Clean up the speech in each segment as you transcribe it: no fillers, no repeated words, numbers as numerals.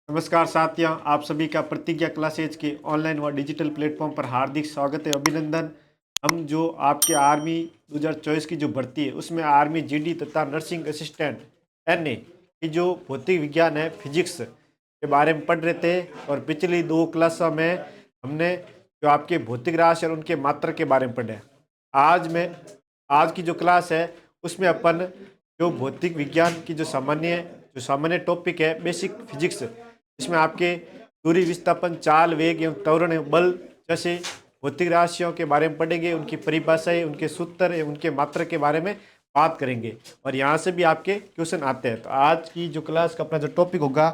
नमस्कार साथियों, आप सभी का प्रतिज्ञा क्लासेज के ऑनलाइन व डिजिटल प्लेटफॉर्म पर हार्दिक स्वागत है, अभिनंदन। हम जो आपके आर्मी 2024 की जो भर्ती है उसमें आर्मी जीडी तथा नर्सिंग असिस्टेंट एनए की जो भौतिक विज्ञान है, फिजिक्स के बारे में पढ़ रहे थे। और पिछली दो क्लासों में हमने जो आपके भौतिक राशि और उनके मात्रा के बारे में पढ़े। आज की जो क्लास है उसमें अपन जो भौतिक विज्ञान की जो सामान्य टॉपिक है, बेसिक फिजिक्स, इसमें आपके दूरी, विस्थापन, चाल, वेग एवं त्वरण एवं बल जैसे भौतिक राशियों के बारे में पढ़ेंगे, उनकी परिभाषाएं, उनके सूत्र एवं उनके मात्रा के बारे में बात करेंगे। और यहाँ से भी आपके क्वेश्चन आते हैं। तो आज की जो क्लास का अपना जो टॉपिक होगा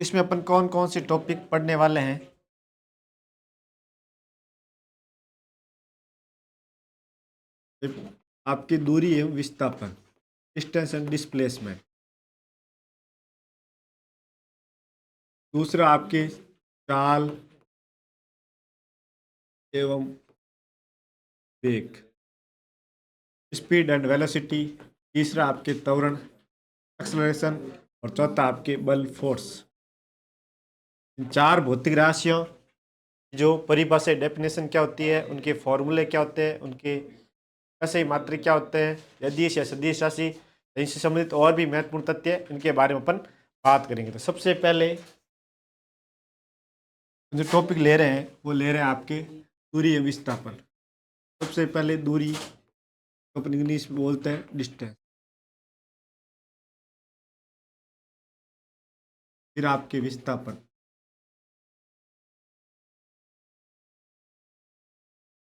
इसमें अपन कौन कौन से टॉपिक पढ़ने वाले हैं। आपकी दूरी एवं विस्थापन, डिस्टेंस एंड डिस्प्लेसमेंट। दूसरा आपके चाल एवं वेग, स्पीड एंड वेलोसिटी। तीसरा आपके त्वरण, एक्सलरेशन। और चौथा आपके बल, फोर्स। इन चार भौतिक राशियों जो परिभाषा, डेफिनेशन क्या होती है, उनके फॉर्मूले क्या होते हैं, उनके कैसे मात्रा क्या होते हैं, यदीश या सदिश राशि, इनसे संबंधित और भी महत्वपूर्ण तथ्य, इनके बारे में अपन बात करेंगे। तो सबसे पहले जो टॉपिक ले रहे हैं वो ले रहे हैं आपके दूरी एवं विस्थापन। सबसे पहले दूरी, अपन इंग्लिश में बोलते हैं डिस्टेंस। फिर आपके विस्थापन,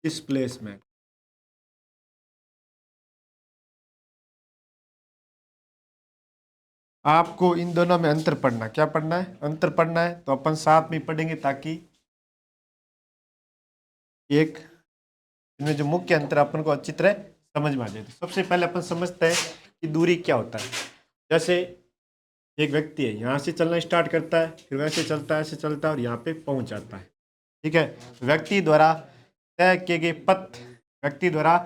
डिस्प्लेसमेंट। आपको इन दोनों में अंतर पढ़ना, क्या पढ़ना है, अंतर पढ़ना है। तो अपन साथ में पढ़ेंगे ताकि एक इनमें जो मुख्य अंतर अपन को अच्छी तरह समझ में आ जाए। तो सबसे पहले अपन समझते हैं कि दूरी क्या होता है। जैसे एक व्यक्ति है, यहाँ से चलना स्टार्ट करता है, फिर वैसे चलता है, ऐसे चलता है और यहाँ पे पहुंच जाता है। ठीक है। व्यक्ति द्वारा तय किए गए पथ व्यक्ति द्वारा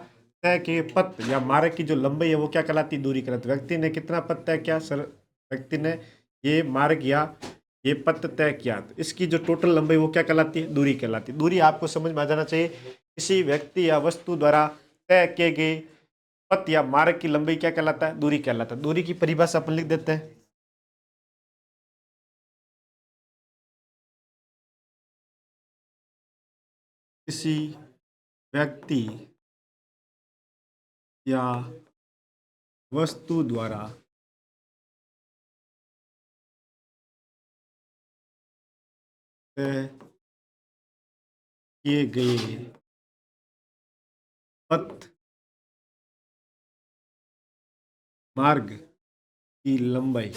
तय किए पथ या मार्ग की जो लंबाई है वो क्या कहलाती है, दूरी कहलाती है। व्यक्ति ने कितना पथ तय किया सर, व्यक्ति ने ये मार्ग या ये पथ तय किया, तो इसकी जो टोटल लंबाई वो क्या कहलाती है, दूरी कहलाती है। दूरी आपको समझ में आ जाना चाहिए। किसी व्यक्ति या वस्तु द्वारा तय किए गए पथ या मार्ग की लंबाई क्या कहलाता है, दूरी कहलाता है। दूरी की परिभाषा अपन लिख देते हैं। किसी व्यक्ति या वस्तु द्वारा तय किए गए पथ, मार्ग की लंबाई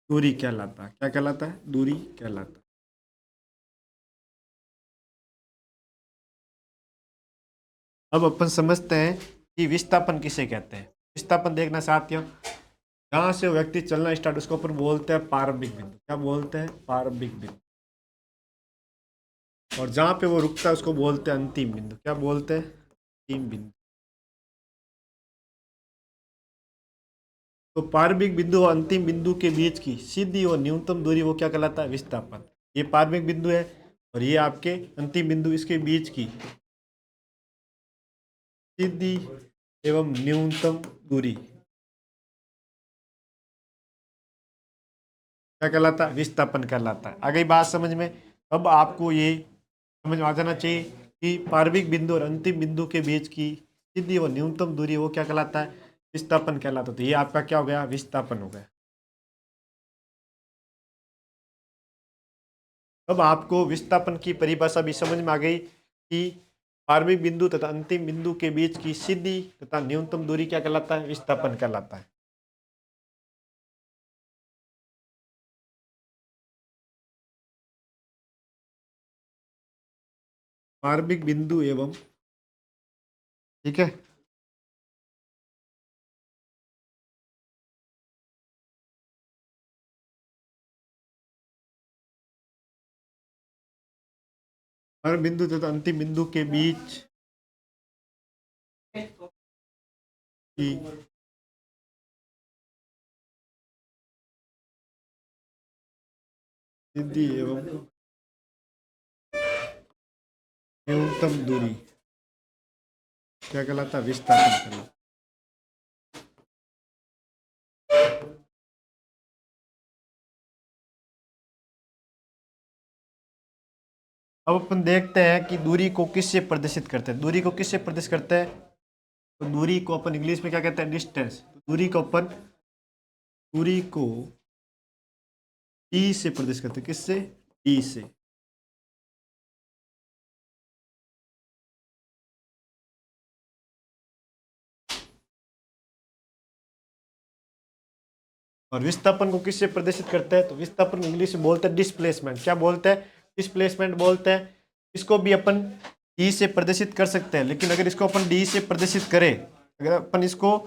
दूरी कहलाता है। क्या कहलाता है, दूरी कहलाता है। अब अपन समझते हैं कि विस्थापन किसे कहते हैं। विस्थापन देखना साथियों, जहां से वो व्यक्ति चलना स्टार्ट, उसको अपन बोलते हैं प्रारंभिक बिंदु। क्या बोलते हैं, प्रारंभिक बिंदु। और जहां पे वो रुकता है उसको बोलते हैं अंतिम बिंदु। क्या बोलते हैं, अंतिम बिंदु। तो प्रारंभिक बिंदु और अंतिम बिंदु के बीच की सीधी और न्यूनतम दूरी वो क्या कहलाता है, विस्थापन। ये प्रारंभिक बिंदु है और ये आपके अंतिम बिंदु, इसके बीच की सीधी एवं न्यूनतम दूरी क्या कहलाता है, विस्थापन कहलाता है। आ गई बात समझ में। अब आपको ये समझ में आ जाना चाहिए कि प्रारंभिक बिंदु और अंतिम बिंदु के बीच की सीधी और न्यूनतम दूरी वो क्या कहलाता है, विस्थापन कहलाता है। तो ये आपका क्या हो गया, विस्थापन हो गया। अब आपको विस्थापन की परिभाषा भी समझ में आ गई कि प्रारंभिक बिंदु तथा अंतिम बिंदु के बीच की सीधी तथा न्यूनतम दूरी क्या कहलाता है? विस्थापन कहलाता है। प्रारंभिक बिंदु एवं, ठीक है, प्रारंभिक बिंदु तथा अंतिम बिंदु के बीच की सीधी एवं न्यूनतम दूरी क्या कहलाता है? विस्थापन कहलाता है। अब अपन देखते हैं कि दूरी को किससे प्रदर्शित करते हैं। दूरी को किससे प्रदर्शित करते हैं? तो दूरी को अपन इंग्लिश में क्या कहते हैं? डिस्टेंस। दूरी को डी से प्रदर्शित करते हैं। किससे? डी से। और विस्थापन को किससे प्रदर्शित करते हैं? तो विस्थापन इंग्लिश में बोलते हैं डिस्प्लेसमेंट। क्या बोलते हैं? डिस्प्लेसमेंट बोलते हैं। इसको भी अपन डी से प्रदर्शित कर सकते हैं, लेकिन अगर इसको अपन डी से प्रदर्शित करें, अगर अपन इसको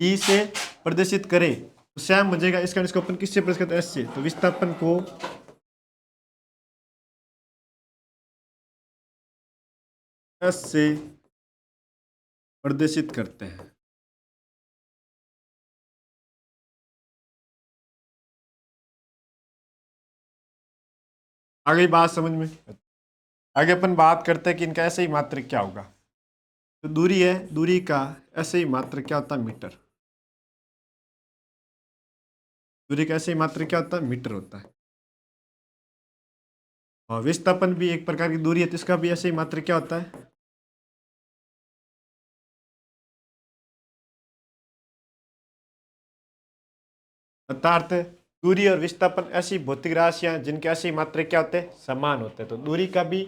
डी से प्रदर्शित करें तो सेम हो जाएगा। इसका इसको अपन किससे प्रदर्शित करते हैं? एस से। तो विस्थापन को एस से प्रदर्शित करते हैं। आगे बात समझ में? आगे अपन बात करते हैं कि इनका ऐसे ही मात्रक क्या होगा। तो दूरी है, दूरी का ऐसे ही मात्रक क्या होता है? मीटर। दूरी का ऐसे ही मात्रक क्या होता है? मीटर होता है। और विस्थापन भी एक प्रकार की दूरी है, तो इसका भी ऐसे ही मात्रक क्या होता है? अर्थात दूरी और विस्थापन ऐसी भौतिक राशियां जिनके ऐसे ही मात्रक क्या होते हैं? समान होते हैं। तो दूरी का भी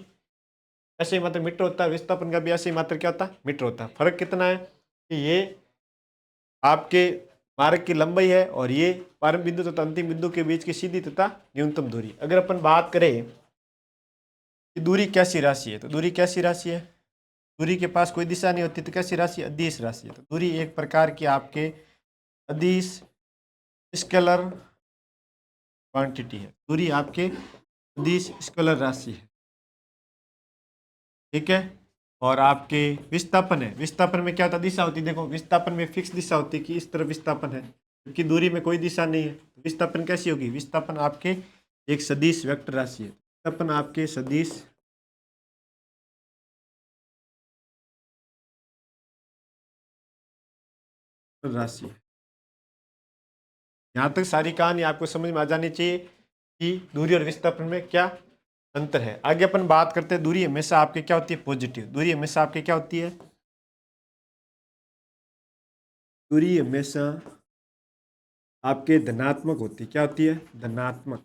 ऐसे ही मात्रक मीटर होता है, विस्थापन का भी ऐसे ही मात्रक क्या होता है? मीटर होता है। फर्क कितना है कि ये आपके मार्ग की लंबाई है और ये प्रारंभ बिंदु तथा अंतिम बिंदु के बीच की सीधी तथा न्यूनतम दूरी। अगर अपन बात करें कि दूरी कैसी राशि है, तो दूरी कैसी राशि है? दूरी के पास कोई दिशा नहीं होती, तो कैसी राशि? अदिश राशि है। तो दूरी एक प्रकार की आपके अदिश स्केलर क्वांटिटी है। दूरी आपके अदिश स्केलर राशि है, ठीक है। और आपके विस्थापन है, विस्थापन में क्या होता है? दिशा होती है। देखो विस्थापन में फिक्स दिशा होती है कि इस तरफ विस्थापन है, क्योंकि दूरी में कोई दिशा नहीं है। तो विस्थापन कैसी होगी? विस्थापन आपके एक सदिश वेक्टर राशि है। विस्थापन आपके सदिश राशि है। यहाँ तक सारी कहानी आपको समझ में आ जानी चाहिए कि दूरी और विस्थापन में क्या अंतर है। आगे अपन बात करते हैं, दूरी हमेशा आपके क्या होती है? पॉजिटिव। दूरी हमेशा आपके क्या होती है? दूरी हमेशा आपके धनात्मक होती है। क्या होती है? धनात्मक,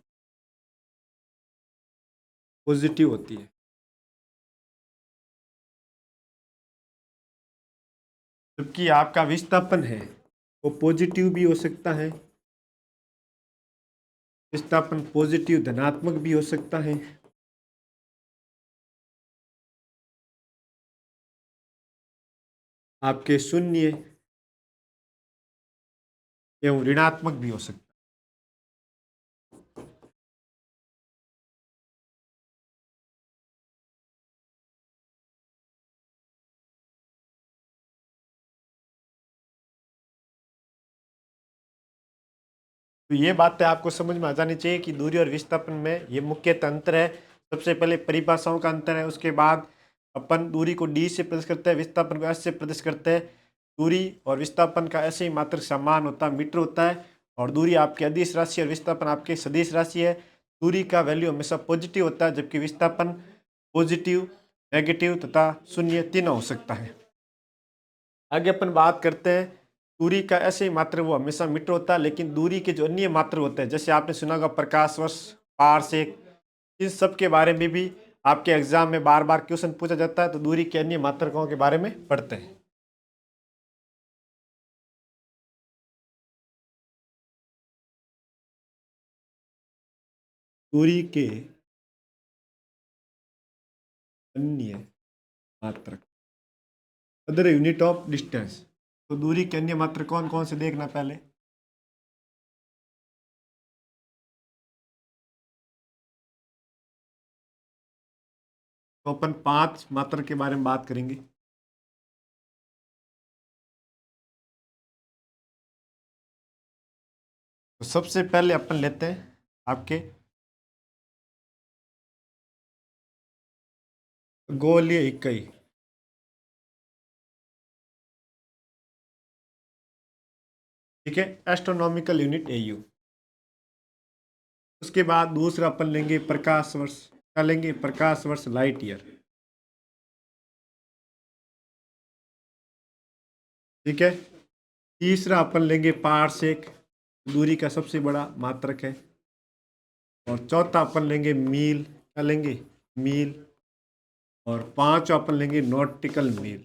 पॉजिटिव होती है। जबकि आपका विस्थापन है वो पॉजिटिव भी हो सकता है, विस्थापन पॉजिटिव धनात्मक भी हो सकता है, आपके शून्य एवं ऋणात्मक भी हो सकता है। तो ये बातें आपको समझ में आ जानी चाहिए कि दूरी और विस्थापन में ये मुख्य अंतर है। सबसे पहले परिभाषाओं का अंतर है, उसके बाद अपन दूरी को डी से प्रदर्शित करते हैं, विस्थापन को एस से प्रदर्शित करते हैं। दूरी और विस्थापन का ऐसे ही मात्र समान होता है, मीटर होता है। और दूरी आपकी अदिश राशि और विस्थापन आपकी सदिश राशि है। दूरी का वैल्यू हमेशा पॉजिटिव होता है, जबकि विस्थापन पॉजिटिव, नेगेटिव तथा शून्य तीनों हो सकता है। आगे अपन बात करते हैं, दूरी का ऐसे ही मात्र वो हमेशा मीटर होता है, लेकिन दूरी के जो अन्य मात्र होते हैं, जैसे आपने सुना होगा प्रकाश वर्ष, पारसेक, इन सब के बारे में भी आपके एग्जाम में बार बार क्वेश्चन पूछा जाता है, तो दूरी के अन्य मात्रकों के बारे में पढ़ते हैं। दूरी के अन्य मात्रक, अदर यूनिट ऑफ डिस्टेंस। तो दूरी के अन्य मात्रक कौन कौन से देखना पहले। तो अपन 5 मात्रक के बारे में बात करेंगे। तो सबसे पहले अपन लेते हैं आपके गोलीय इकाई। ठीक है, एस्ट्रोनॉमिकल यूनिट एयू। उसके बाद दूसरा अपन लेंगे प्रकाश वर्ष। क्या लेंगे? प्रकाश वर्ष, लाइट ईयर। ठीक है, तीसरा अपन लेंगे पारसेक, दूरी का सबसे बड़ा मात्रक है। और चौथा अपन लेंगे मील। क्या लेंगे? मील। और पांचवा अपन लेंगे नॉटिकल मील।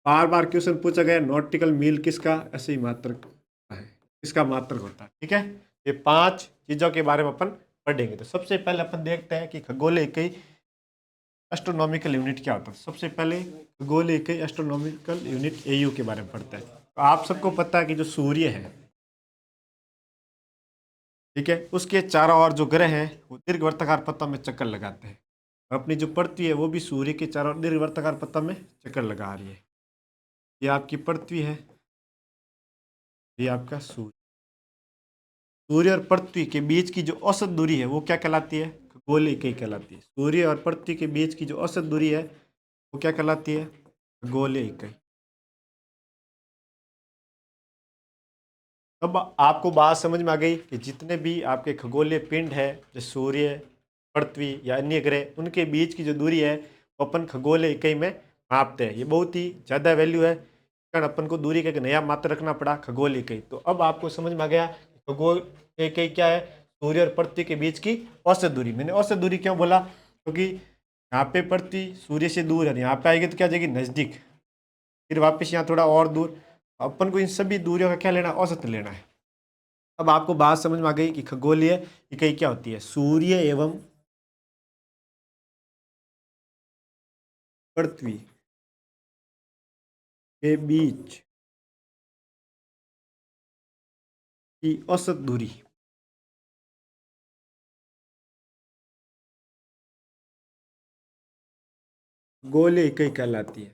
बार बार क्वेश्चन पूछा गया नॉटिकल मील किसका ऐसे ही मात्रक है, किसका मात्रक होता है। ठीक है, ये 5 चीजों के बारे में अपन पढ़ेंगे। तो सबसे पहले अपन देखते हैं कि खगोलीय इकाई एस्ट्रोनॉमिकल यूनिट क्या होता है। सबसे पहले खगोलीय इकाई एस्ट्रोनॉमिकल यूनिट एयू के बारे में पढ़ते हैं। तो आप सबको पता है कि जो सूर्य है, ठीक है, उसके चारों ओर जो ग्रह हैं वो दीर्घवृत्ताकार पथों में चक्कर लगाते हैं। अपनी जो पृथ्वी है वो भी सूर्य के चारों ओर दीर्घवृत्ताकार पथों में चक्कर लगा रही है। ये आपकी पृथ्वी है, ये आपका सूर्य। सूर्य और पृथ्वी के बीच की जो औसत दूरी है वो क्या कहलाती है? खगोलीय इकाई कहलाती है। सूर्य और पृथ्वी के बीच की जो औसत दूरी है वो क्या कहलाती है? खगोलीय इकाई। अब आपको बात समझ में आ गई कि जितने भी आपके खगोलीय पिंड है, जैसे सूर्य, पृथ्वी या अन्य ग्रह, उनके बीच की जो दूरी है वो अपन खगोलीय इकाई में मापते हैं। ये बहुत ही ज़्यादा वैल्यू है, कारण अपन को दूरी का एक नया मात्र रखना पड़ा, खगोलीय इकाई। तो अब आपको समझ में आ गया खगोल इकाई क्या है। सूर्य और पृथ्वी के बीच की औसत दूरी। मैंने औसत दूरी क्यों बोला? क्योंकि यहाँ पे पृथ्वी सूर्य से दूर है, यहाँ पे आएगी तो क्या जाएगी? नज़दीक। फिर वापस यहाँ थोड़ा और दूर। अपन को इन सभी दूरियों का क्या लेना? औसत लेना है। अब आपको बात समझ में आ गई कि खगोलीय इकाई क्या होती है। सूर्य एवं पृथ्वी के बीच की औसत दूरी खगोलीय इकाई कहलाती है।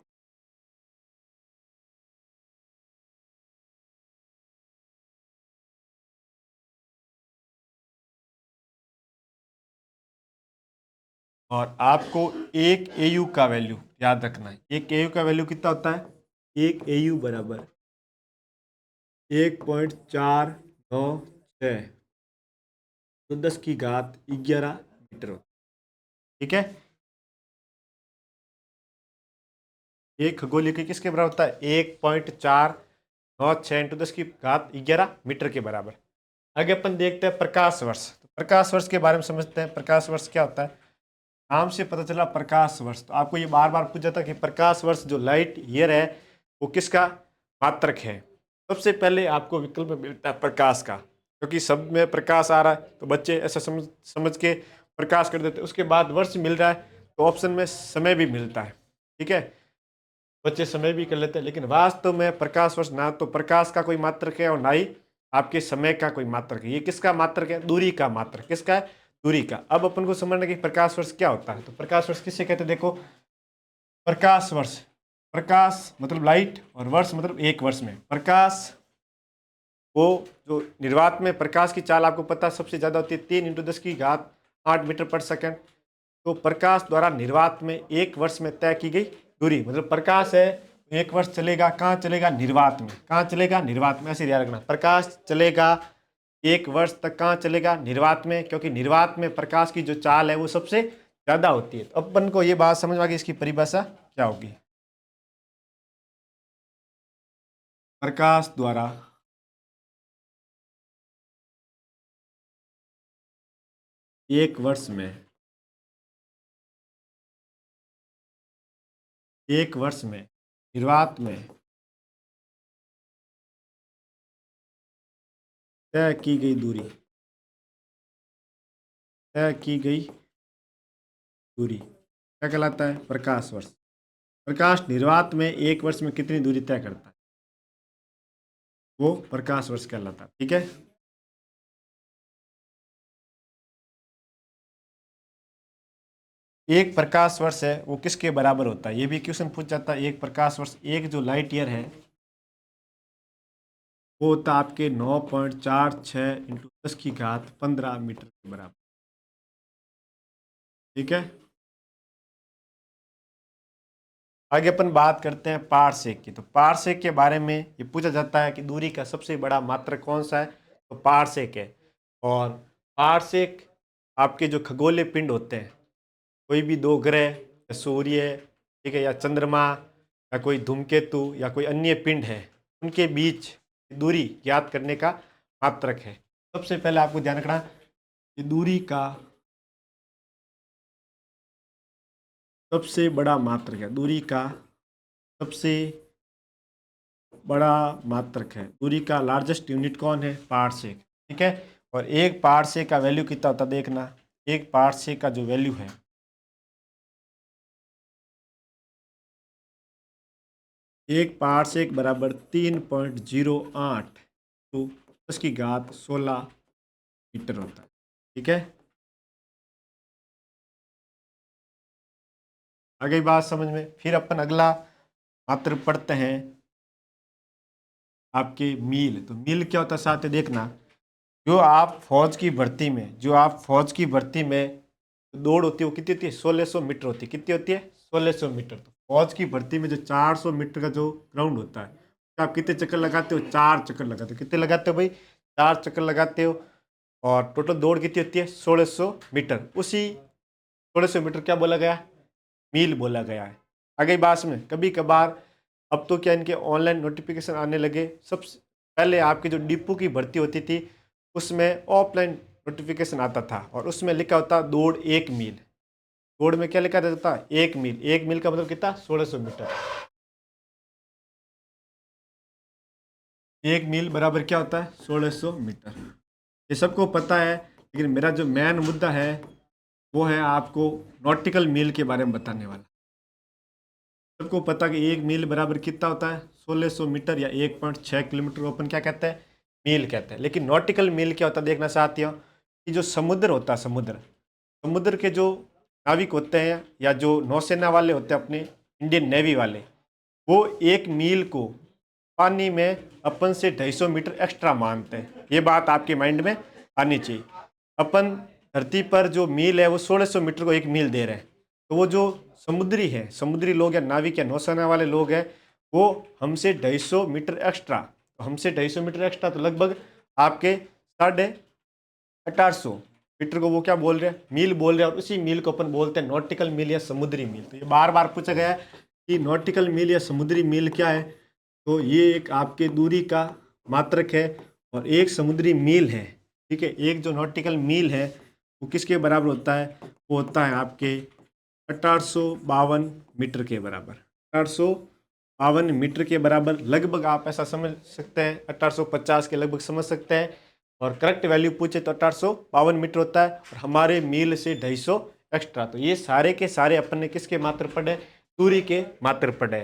और आपको एक एयू का वैल्यू याद रखना है। एक एयू का वैल्यू कितना होता है? एक एयू बराबर 1.496 तो 10 की घात 11 मीटर होता है। ठीक है, एक खगोलीय इकाई किसके बराबर होता है? 1.496 इंटू 10 की घात 11 मीटर के बराबर। आगे अपन देखते हैं प्रकाश वर्ष। तो प्रकाश वर्ष के बारे में समझते हैं। प्रकाश वर्ष क्या होता है? नाम से पता चला प्रकाश वर्ष। तो आपको ये बार बार पूछा था कि प्रकाश वर्ष जो लाइट ईयर है वो किसका मात्रक है। सबसे पहले आपको विकल्प मिलता है प्रकाश का, क्योंकि सब में प्रकाश आ रहा है तो बच्चे ऐसा समझ समझ के प्रकाश कर देते हैं। उसके बाद वर्ष मिल रहा है तो ऑप्शन में समय भी मिलता है। ठीक है, बच्चे समय भी कर लेते हैं, लेकिन वास्तव में प्रकाश वर्ष ना तो प्रकाश का कोई मात्रक है और ना ही आपके समय का कोई मात्रक है। ये किसका मात्रक है? दूरी का मात्रक। किसका है? दूरी का। अब अपन को समझना कि प्रकाश वर्ष क्या होता है। तो प्रकाश वर्ष किससे कहते हैं? देखो, प्रकाश वर्ष, प्रकाश मतलब लाइट और वर्ष मतलब एक वर्ष में। प्रकाश वो जो निर्वात में प्रकाश की चाल आपको पता सबसे ज़्यादा होती है 3 × 10 की घात 8 मीटर पर सेकेंड। तो प्रकाश द्वारा निर्वात में एक वर्ष में तय की गई दूरी, मतलब प्रकाश है एक वर्ष चलेगा, कहाँ चलेगा? निर्वात में। कहाँ चलेगा? निर्वात में। ऐसे ध्यान रखना, प्रकाश चलेगा एक वर्ष तक। कहाँ चलेगा? निर्वात में, क्योंकि निर्वात में प्रकाश की जो चाल है वो सबसे ज़्यादा होती है। तो अपन को ये बात समझ में आ गई इसकी परिभाषा क्या होगी। प्रकाश द्वारा एक वर्ष में एक वर्ष में निर्वात में तय की गई दूरी, तय की गई दूरी क्या कहलाता है? प्रकाश वर्ष। प्रकाश निर्वात में एक वर्ष में कितनी दूरी तय करता है, वो प्रकाश वर्ष कहलाता है। ठीक है, एक प्रकाश वर्ष है वो किसके बराबर होता है, ये भी क्वेश्चन पूछ जाता है। एक प्रकाश वर्ष, एक जो लाइट ईयर है वो होता है आपके 9.46 इंटू 10⁻15 मीटर के बराबर। ठीक है, आगे अपन बात करते हैं पारसेक की। तो पारसेक के बारे में ये पूछा जाता है कि दूरी का सबसे बड़ा मात्रक कौन सा है, तो पारसेक है। और पारसेक आपके जो खगोलीय पिंड होते हैं, कोई भी दो ग्रह या सूर्य, ठीक है, या चंद्रमा या कोई धूमकेतु या कोई अन्य पिंड है, उनके बीच की दूरी ज्ञात करने का मात्रक है। सबसे पहले आपको ध्यान रखना कि दूरी का सबसे बड़ा मात्रक है, दूरी का सबसे बड़ा मात्रक है, दूरी का लार्जेस्ट यूनिट कौन है? पारसेक। ठीक है, और एक पारसेक का वैल्यू कितना होता है देखना, एक पारसेक का जो वैल्यू है, एक पारसेक बराबर 3.08 तो 10⁻16 मीटर होता है। ठीक है, आगे बात समझ में। फिर अपन अगला मात्रक पढ़ते हैं आपके मील। तो मील क्या होता है साथ ही देखना, जो आप फौज की भर्ती में, जो आप फौज की भर्ती में दौड़ होती है वो कितनी होती है? 1600 मीटर होती है। कितनी होती है? 1600 मीटर। तो फौज की भर्ती में जो 400 मीटर का जो ग्राउंड होता है, तो आप कितने चक्कर लगाते हो? 4 चक्कर लगाते हो। कितने लगाते हो भाई? 4 चक्कर लगाते हो। और टोटल दौड़ कितनी होती है? 1600 मीटर। उसी 1600 मीटर क्या बोला गया? मील बोला गया है। आगे बात में कभी कभार, अब तो क्या इनके ऑनलाइन नोटिफिकेशन आने लगे। सबसे पहले आपकी जो डिपो की भर्ती होती थी उसमें ऑफलाइन नोटिफिकेशन आता था और उसमें लिखा होता दौड़ 1 मील। दौड़ में क्या लिखा रहता था? 1 मील। 1 मील का मतलब कितना? 1600 मीटर। 1 मील बराबर क्या होता है? 1600 मीटर। ये सबको पता है, लेकिन मेरा जो मेन मुद्दा है वो है आपको नॉटिकल मील के बारे में बताने वाला। सबको पता कि 1 मील बराबर कितना होता है? 1600 मीटर या 1.6 किलोमीटर को अपन क्या कहते हैं? मील कहते हैं। लेकिन नॉटिकल मील क्या होता है देखना साथियों, कि जो समुद्र होता है, समुद्र, समुद्र के जो नाविक होते हैं या जो नौसेना वाले होते हैं अपने इंडियन नेवी वाले, वो 1 मील को पानी में अपन से 250 मीटर एक्स्ट्रा मानते हैं। ये बात आपके माइंड में आनी चाहिए। अपन धरती पर जो मील है वो 1600 मीटर को 1 मील दे रहे हैं, तो वो जो समुद्री है, समुद्री लोग या नाविक या नौसेना वाले लोग हैं, वो हमसे 250 मीटर एक्स्ट्रा, तो हमसे 250 मीटर एक्स्ट्रा तो लगभग आपके 1850 मीटर को वो क्या बोल रहे हैं? मील बोल रहे हैं। और उसी मील को अपन बोलते हैं नॉटिकल मील या समुद्री मील। तो ये बार बार पूछा गया है कि नॉटिकल मील या समुद्री मील क्या है। तो ये एक आपके दूरी का मात्रक है और एक समुद्री मील है। ठीक है, एक जो नॉटिकल मील है वो किसके बराबर होता है? वो होता है आपके 1852 मीटर के बराबर। 1852 मीटर के बराबर लगभग आप ऐसा समझ सकते हैं, 1850 के लगभग समझ सकते हैं। और करेक्ट वैल्यू पूछे तो 1852 मीटर होता है और हमारे मील से 250 एक्स्ट्रा। तो ये सारे के सारे अपन ने किसके मात्र पढ़े? दूरी के मात्र पढ़े।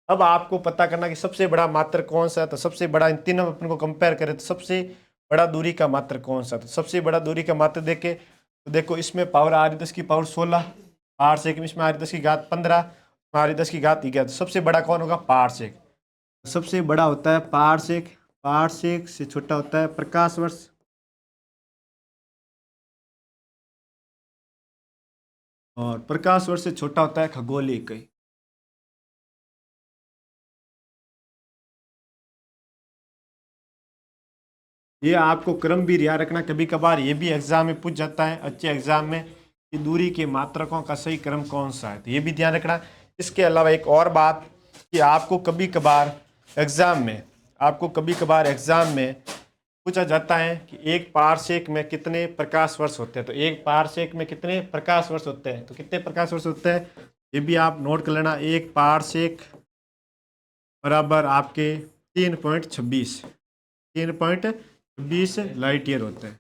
अब आपको पता करना कि सबसे बड़ा मात्र कौन सा है। तो सबसे बड़ा, इन तीनों में अपन को कंपेयर करें तो सबसे बड़ा दूरी का मात्र कौन सा? तो सबसे बड़ा दूरी का मात्र देखे तो देखो, इसमें पावर आ रही 10 की पावर 16, पारसेक में इसमें आ रही 10 की घात 15, आ रही 10 की घात 11। तो सबसे बड़ा कौन होगा? पारसेक। सबसे बड़ा होता है पारसेक। पारसेक से छोटा होता है प्रकाश वर्ष। और प्रकाश वर्ष से छोटा होता है खगोलीय इकाई। ये आपको क्रम भी याद रखना, कभी कभार ये भी एग्जाम में पूछ जाता है, अच्छे एग्जाम में, कि दूरी के मात्रकों का सही क्रम कौन सा है। तो ये भी ध्यान रखना। इसके अलावा एक और बात कि आपको कभी कभार एग्जाम में, आपको कभी कभार एग्जाम में पूछा जाता है कि एक पारसेक में कितने प्रकाश वर्ष होते हैं। तो एक पारसेक में कितने प्रकाश वर्ष होते हैं? तो कितने प्रकाश वर्ष होते हैं? ये भी आप नोट कर लेना। 1 पारसेक बराबर आपके 3.26 लाइट ईयर होते हैं।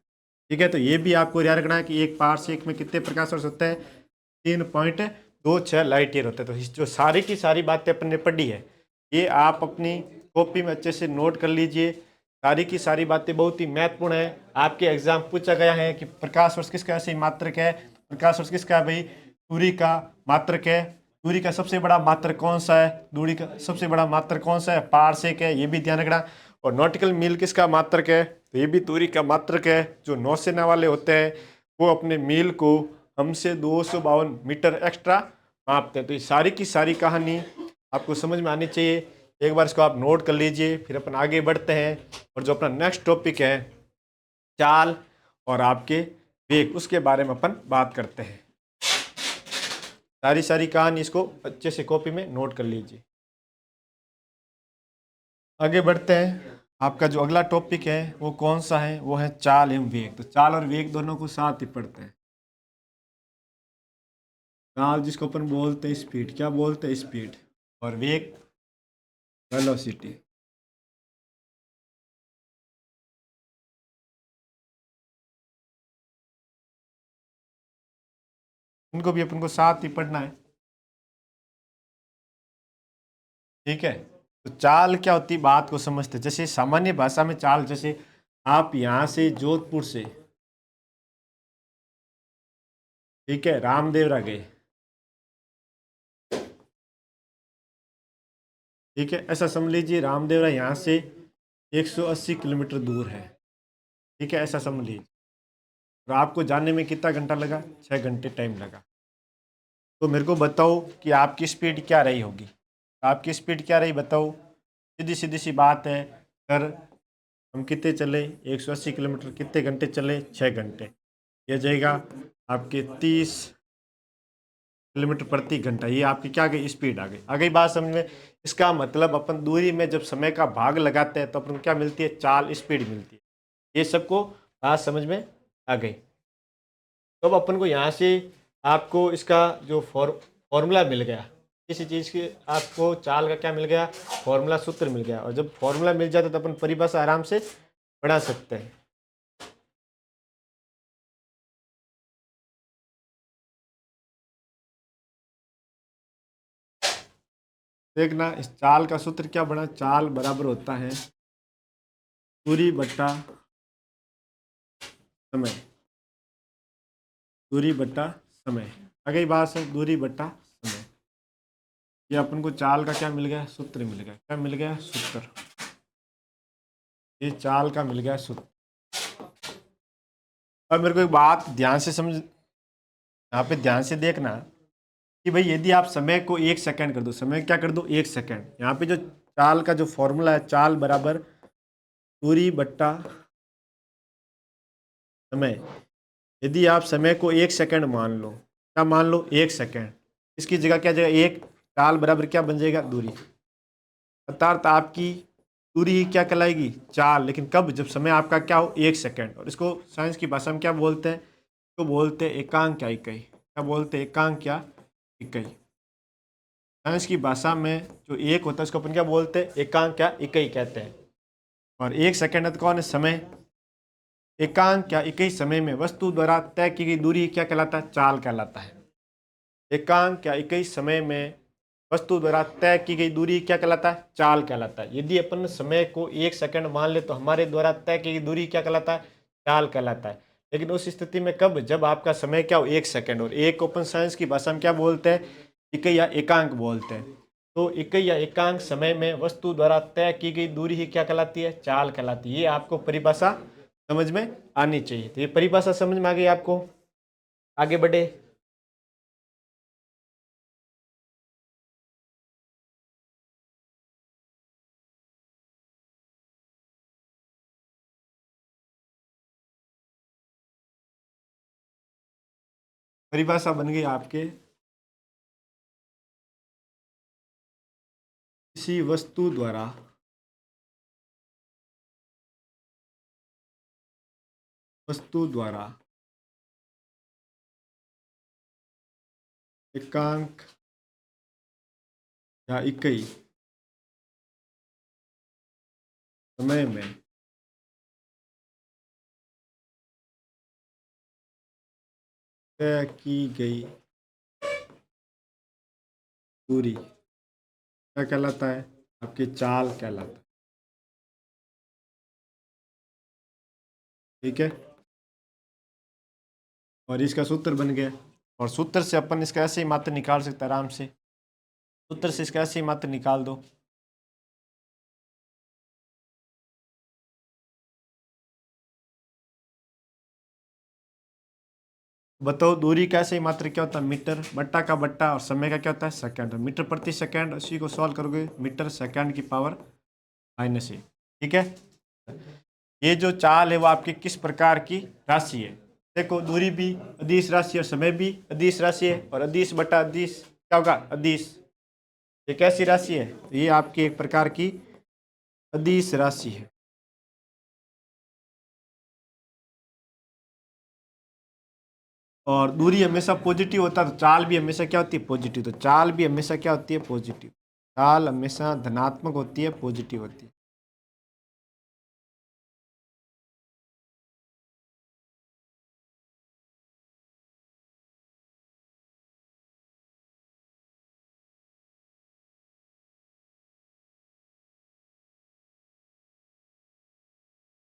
ठीक है, तो ये भी आपको याद रखना है कि 1 पारसेक में कितने प्रकाश वर्ष होते हैं, 3.26 लाइट ईयर होते हैं। तो जो सारी की सारी बातें अपन ने पढ़ी है, ये आप अपनी कॉपी में अच्छे से नोट कर लीजिए। सारी की सारी बातें बहुत ही महत्वपूर्ण है। आपके एग्जाम पूछा गया है कि प्रकाश वर्ष किसका सही मात्रक है, प्रकाश वर्ष किसका है भाई, दूरी का मात्रक है। दूरी का सबसे बड़ा मात्रक कौन सा है, दूरी का सबसे बड़ा मात्रक कौन सा है, पारसेक है, ये भी ध्यान रखना। और नॉटिकल मील किसका मात्रक है, तो ये भी दूरी का मात्रक है। जो नौसेना वाले होते हैं वो अपने मील को हमसे 252 मीटर एक्स्ट्रा मापते हैं। तो ये सारी की सारी कहानी आपको समझ में आनी चाहिए। एक बार इसको आप नोट कर लीजिए, फिर अपन आगे बढ़ते हैं और जो अपना नेक्स्ट टॉपिक है चाल और आपके वेग, उसके बारे में अपन बात करते हैं। सारी सारी कहानी इसको अच्छे से कॉपी में नोट कर लीजिए। आगे बढ़ते हैं। आपका जो अगला टॉपिक है वो कौन सा है, वो है चाल एवं वेग। तो चाल और वेग दोनों को साथ ही पढ़ते हैं। चाल जिसको अपन बोलते हैं स्पीड, क्या बोलते हैं स्पीड, और वेग वेलोसिटी। इनको भी अपन को साथ ही पढ़ना है। ठीक है, तो चाल क्या होती है बात को समझते हैं। जैसे सामान्य भाषा में चाल, जैसे आप यहाँ से जोधपुर से, ठीक है, रामदेवरा गए, ठीक है, ऐसा समझ लीजिए रामदेवरा यहाँ से 180 किलोमीटर दूर है। ठीक है, ऐसा समझ लीजिए। और आपको जाने में कितना घंटा लगा, 6 घंटे टाइम लगा। तो मेरे को बताओ कि आपकी स्पीड क्या रही होगी, आपकी स्पीड क्या रही बताओ। सीधी सीधी सी बात है, अगर हम कितने चले, 180 किलोमीटर, कितने घंटे चले, 6 घंटे, ये जाएगा आपके 30 किलोमीटर प्रति घंटा। ये आपकी क्या गई, स्पीड आ गई बात समझ में। इसका मतलब अपन दूरी में जब समय का भाग लगाते हैं तो अपन को क्या मिलती है, चाल स्पीड मिलती है। ये सबको बात समझ में आ गई। तो अब अपन को यहाँ से आपको इसका जो फॉर्मूला मिल गया, किसी चीज़ की आपको चाल का क्या मिल गया, फॉर्मूला, सूत्र मिल गया। और जब फॉर्मूला मिल जाता है तो अपन परिभाषा आराम से बना सकते हैं। देखना इस चाल का सूत्र क्या बना, चाल बराबर होता है दूरी बट्टा समय, दूरी बट्टा समय। आ गई बात है, दूरी बट्टा समय। ये अपन को चाल का क्या मिल गया, सूत्र मिल गया। क्या मिल गया, सूत्र। ये चाल का मिल गया सूत्र। अब मेरे को एक बात ध्यान से समझ, यहाँ पे ध्यान से देखना कि भाई यदि आप समय को 1 सेकंड कर दो, समय क्या कर दो, 1 सेकंड, यहाँ पे जो चाल का जो फॉर्मूला है, चाल बराबर दूरी बट्टा समय। यदि आप समय को 1 सेकंड मान लो, क्या मान लो, 1 सेकंड, इसकी जगह क्या जगह एक, चाल बराबर क्या बन जाएगा, दूरी। अर्थात आपकी दूरी ही क्या कहलाएगी, चाल। लेकिन कब, जब समय आपका क्या हो, 1 सेकंड। और इसको साइंस की भाषा में क्या बोलते हैं, तो बोलते हैं एकांक या इकाई। क्या बोलते हैं, एकांक या इकाई। साइंस की भाषा में जो एक होता है उसको अपन क्या बोलते हैं, एकांक या इकाई कहते हैं। और 1 सेकंड है तो कौन है, समय। एकांक या इकाई समय में वस्तु द्वारा तय की गई दूरी क्या कहलाता है, चाल कहलाता है। एकांक या इकाई समय में वस्तु द्वारा तय की गई दूरी क्या कहलाता है, चाल कहलाता है। यदि अपन समय को 1 सेकंड मान ले तो हमारे द्वारा तय की गई दूरी क्या कहलाता है, चाल कहलाता है। लेकिन उस स्थिति में कब, जब आपका समय क्या हो, 1 सेकंड। और एक ओपन साइंस की भाषा में क्या बोलते हैं, इकाई या एकांक बोलते हैं। तो इकाई या एकांक समय में वस्तु द्वारा तय की गई दूरी ही क्या कहलाती है, चाल कहलाती है। ये आपको परिभाषा समझ में आनी चाहिए। तो ये परिभाषा समझ में आ गई आपको, आगे बढ़े। परिभाषा बन गई आपके, किसी वस्तु द्वारा वस्तु द्वारा एकांक या इकाई समय में तय की गई दूरी क्या कहलाता है? आपकी चाल कहलाता है। ठीक है, और इसका सूत्र बन गया। और सूत्र से अपन इसका ऐसे ही मात्रा निकाल सकते हैं आराम से। सूत्र से इसका ऐसे ही मात्रा निकाल दो। बताओ दूरी का ऐसे ही मात्रा क्या होता है? मीटर, बट्टा का बट्टा, और समय का क्या होता है? सेकंड। मीटर प्रति सेकंड, इसी को सॉल्व करोगे मीटर सेकंड की पावर -1। ठीक है, ये जो चाल है वो आपकी किस प्रकार की राशि है? देखो, दूरी भी अदिश राशि और समय भी अदिश राशि है, और अदिश बटा अदिश क्या होगा? अदिश। ये कैसी राशि है? ये आपकी एक प्रकार की अदिश राशि है। और दूरी हमेशा पॉजिटिव होता है तो चाल भी हमेशा क्या होती है? पॉजिटिव। तो चाल भी हमेशा क्या होती है? पॉजिटिव। चाल हमेशा धनात्मक होती है, पॉजिटिव होती है।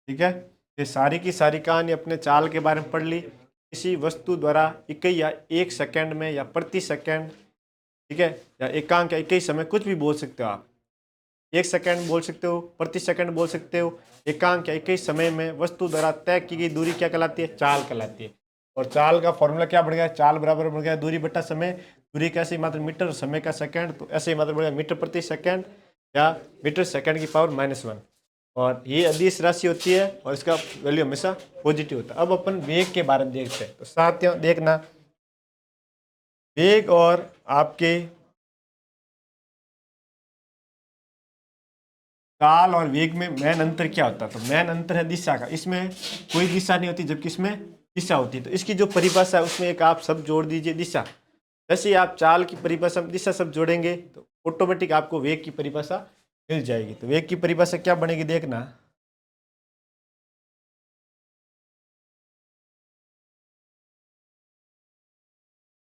ठीक है, ये सारी की सारी कहानी अपने चाल के बारे में पढ़ ली। किसी वस्तु द्वारा इकाई या एक सेकंड में या प्रति सेकंड, ठीक है, या एकांक या इकाई समय, कुछ भी बोल सकते हो आप। एक सेकंड बोल सकते हो, प्रति सेकंड बोल सकते हो, एकांक या इकाई समय में वस्तु द्वारा तय की गई दूरी क्या कहलाती है? चाल कहलाती है। और चाल का फॉर्मूला क्या बढ़ गया? चाल बराबर बढ़ गया दूरी बटा समय। दूरी कैसे मात्र मीटर, समय का सेकंड, तो ऐसे ही मात्र बढ़ गया मीटर प्रति सेकंड या मीटर सेकंड की पावर -1। और ये अदिश राशि होती है और इसका वैल्यू हमेशा पॉजिटिव होता है। अब अपन वेग के बारे में देखते हैं। तो साथियों देखना, वेग और आपके काल और वेग में मेन अंतर क्या होता है? तो मेन अंतर है दिशा का। इसमें कोई दिशा नहीं होती, जबकि इसमें दिशा होती है। तो इसकी जो परिभाषा है उसमें एक आप शब्द जोड़ दीजिए, दिशा। जैसे ही आप चाल की परिभाषा में दिशा शब्द जोड़ेंगे तो ऑटोमेटिक आपको वेग की परिभाषा मिल जाएगी। तो वेग की परिभाषा क्या बनेगी देखना।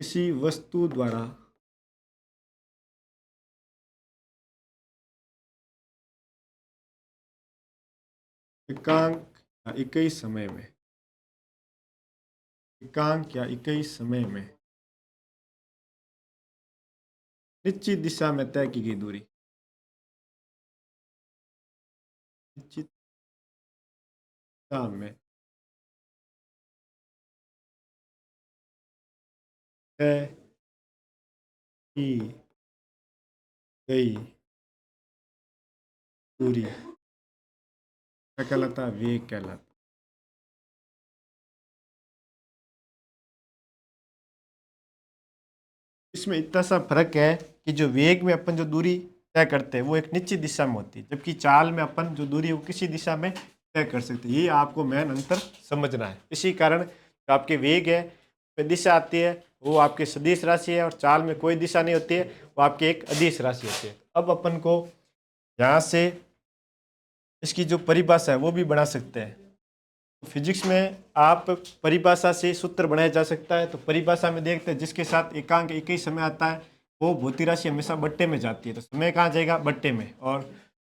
किसी वस्तु द्वारा एकांक या इकाई समय में, एकांक या इकाई समय में निश्चित दिशा में तय की गई दूरी, निश्चित दिशा में तय की गई दूरी क्या कहलाता है? वेग कहलाता है। इसमें इतना सा फर्क है कि जो वेग में अपन जो दूरी तय करते हैं वो एक निश्चित दिशा में होती है, जबकि चाल में अपन जो दूरी है वो किसी दिशा में तय कर सकते हैं। ये आपको मेन अंतर समझना है। इसी कारण जो आपके वेग है उसमें दिशा आती है, वो आपके सदिश राशि है, और चाल में कोई दिशा नहीं होती है, वो आपकी एक अदिश राशि होती है। अब अपन को यहाँ से इसकी जो परिभाषा है वो भी बना सकते हैं। फिजिक्स में आप परिभाषा से सूत्र बनाया जा सकता है। तो परिभाषा में देखते हैं जिसके साथ एकांक एक ही समय आता है वो भौतिक राशि हमेशा बट्टे में जाती है। तो समय कहाँ जाएगा? बट्टे में। और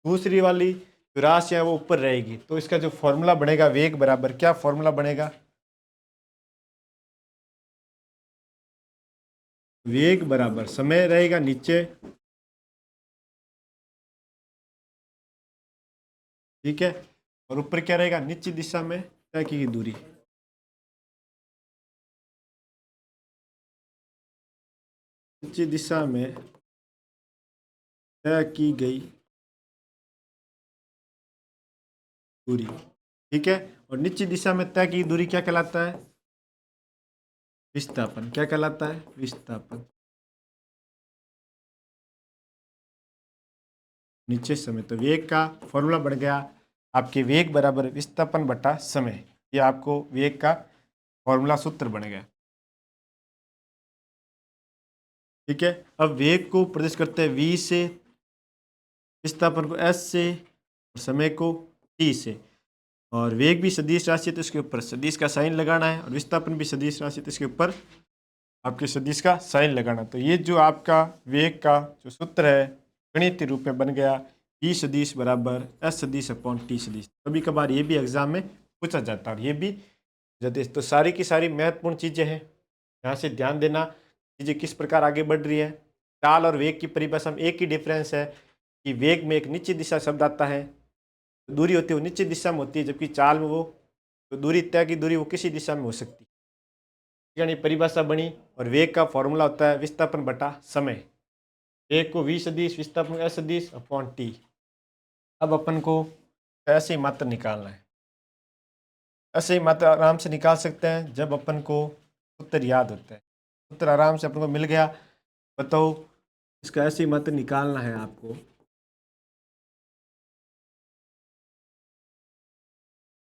दूसरी वाली जो राशि है वो ऊपर रहेगी। तो इसका जो फॉर्मूला बनेगा वेग बराबर क्या फॉर्मूला बनेगा? वेग बराबर समय रहेगा नीचे, ठीक है, और ऊपर क्या रहेगा? निश्चित दिशा में तय की गई दूरी। निश्चित दिशा में तय की गई दूरी, ठीक है। और निश्चित दिशा में तय की दूरी क्या कहलाता है? विस्थापन। क्या कहलाता है? विस्थापन। नीचे समय, तो वेग का फॉर्मूला बढ़ गया आपके वेग बराबर विस्थापन बटा समय। ये आपको वेग का फॉर्मूला सूत्र बन गया। ठीक है। अब वेग को प्रदर्शित करते हैं v से, विस्थापन को s से और समय को t से। और वेग भी सदिश राशि है तो इसके ऊपर सदिश का साइन लगाना है, और विस्थापन भी सदिश राशि है तो इसके ऊपर आपके सदिश का साइन लगाना। तो ये जो आपका वेग का जो सूत्र है गणितीय रूप में बन गया ई सदिश बराबर एस सदिश अपॉन टी सदिश। कभी कभार ये भी एग्जाम में पूछा जाता है और ये भी जाते। तो सारी की सारी महत्वपूर्ण चीज़ें हैं, यहाँ से ध्यान देना चीज़ें किस प्रकार आगे बढ़ रही है। चाल और वेग की परिभाषा में एक ही डिफरेंस है कि वेग में एक निश्चित दिशा शब्द आता है, दूरी होती है वो निश्चित दिशा में होती है, जबकि चाल में वो तो दूरी तय की दूरी वो किसी दिशा में हो सकती है। यानी परिभाषा बनी। और वेग का फॉर्मूला होता है विस्थापन बटा समय। वेग को v सदिश विस्थापन एस सदिश अपॉन टी। अब अपन को ऐसे ही मात्रा निकालना है। ऐसे ही मात्रा आराम से निकाल सकते हैं जब अपन को उत्तर याद होता है। उत्तर आराम से अपन को मिल गया। बताओ इसका ऐसे ही मात्रा निकालना है आपको।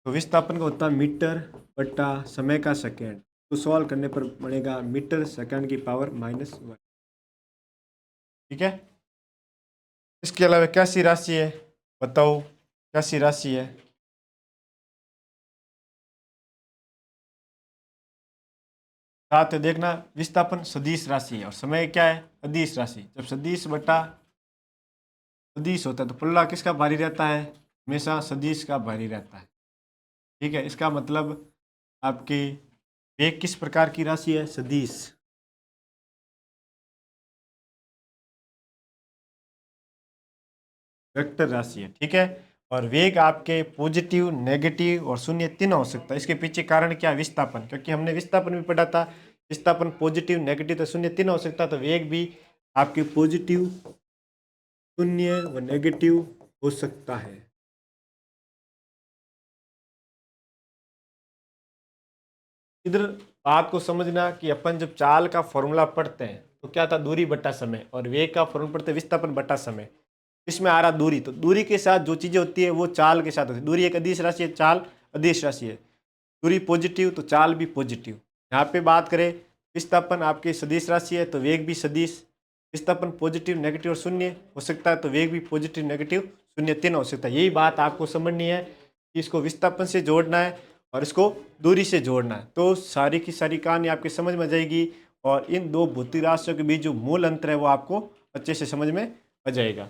तो विस्थापन का होता है मीटर बटा समय का सेकेंड। तो सॉल्व करने पर बनेगा मीटर सेकेंड की पावर -1। ठीक है। इसके अलावा कैसी राशि है, बताओ कैसी राशि है। साथ में देखना विस्थापन सदिश राशि है और समय क्या है अदिश राशि। जब सदिश बटा सदिश होता है तो पल्ला किसका भारी रहता है, हमेशा सदिश का भारी रहता है। ठीक है। इसका मतलब आपके वेग किस प्रकार की राशि है, सदिश। वेक्टर राशि है। ठीक है। और वेग आपके पॉजिटिव नेगेटिव और शून्य तीनों हो सकता है। इसके पीछे कारण क्या है, विस्थापन, क्योंकि हमने विस्थापन भी पढ़ा था। विस्थापन पॉजिटिव नेगेटिव तो शून्य तीनों हो सकता है, तो वेग भी आपके पॉजिटिव शून्य व नेगेटिव हो सकता है। इधर बात को समझना कि अपन जब चाल का फॉर्मूला पढ़ते हैं तो क्या था, दूरी बटा समय, और वेग का फॉर्मूला पढ़ते हैं विस्थापन बटा समय। इसमें आ रहा दूरी, तो दूरी के साथ जो चीजें होती है वो चाल के साथ होती है। दूरी एक अदिश राशि है, चाल अदिश राशि है। दूरी पॉजिटिव तो चाल भी पॉजिटिव। यहाँ पे बात करें विस्थापन आपकी सदिश राशि है तो वेग भी सदिश। विस्थापन पॉजिटिव नेगेटिव और शून्य हो सकता है तो वेग भी पॉजिटिव नेगेटिव शून्य तीन हो सकता है। यही बात आपको समझनी है कि इसको विस्थापन से जोड़ना है और इसको दूरी से जोड़ना है, तो सारी की सारी कहानी आपकी समझ में आ जाएगी। और इन दो भौतिक राशियों के बीच जो मूल अंतर है वो आपको अच्छे से समझ में आ जाएगा।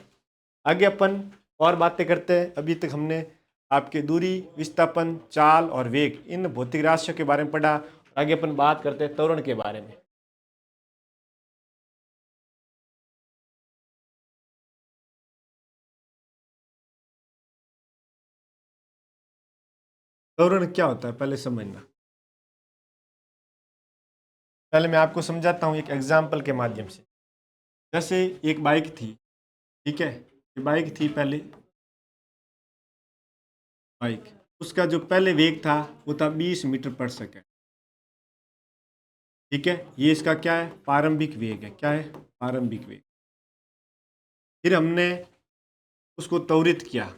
आगे अपन और बातें करते हैं। अभी तक हमने आपके दूरी विस्थापन चाल और वेग इन भौतिक राशियों के बारे में पढ़ा। आगे अपन बात करते हैं त्वरण के बारे में। त्वरण क्या होता है पहले समझना। पहले मैं आपको समझाता हूँ एक एग्जाम्पल के माध्यम से। जैसे एक बाइक थी, ठीक है, ये बाइक थी पहले बाइक। उसका जो पहले वेग था वो था 20 मीटर पर सेकेंड। ठीक है, ये इसका क्या है, प्रारंभिक वेग है। क्या है, प्रारंभिक वेग। फिर हमने उसको त्वरित किया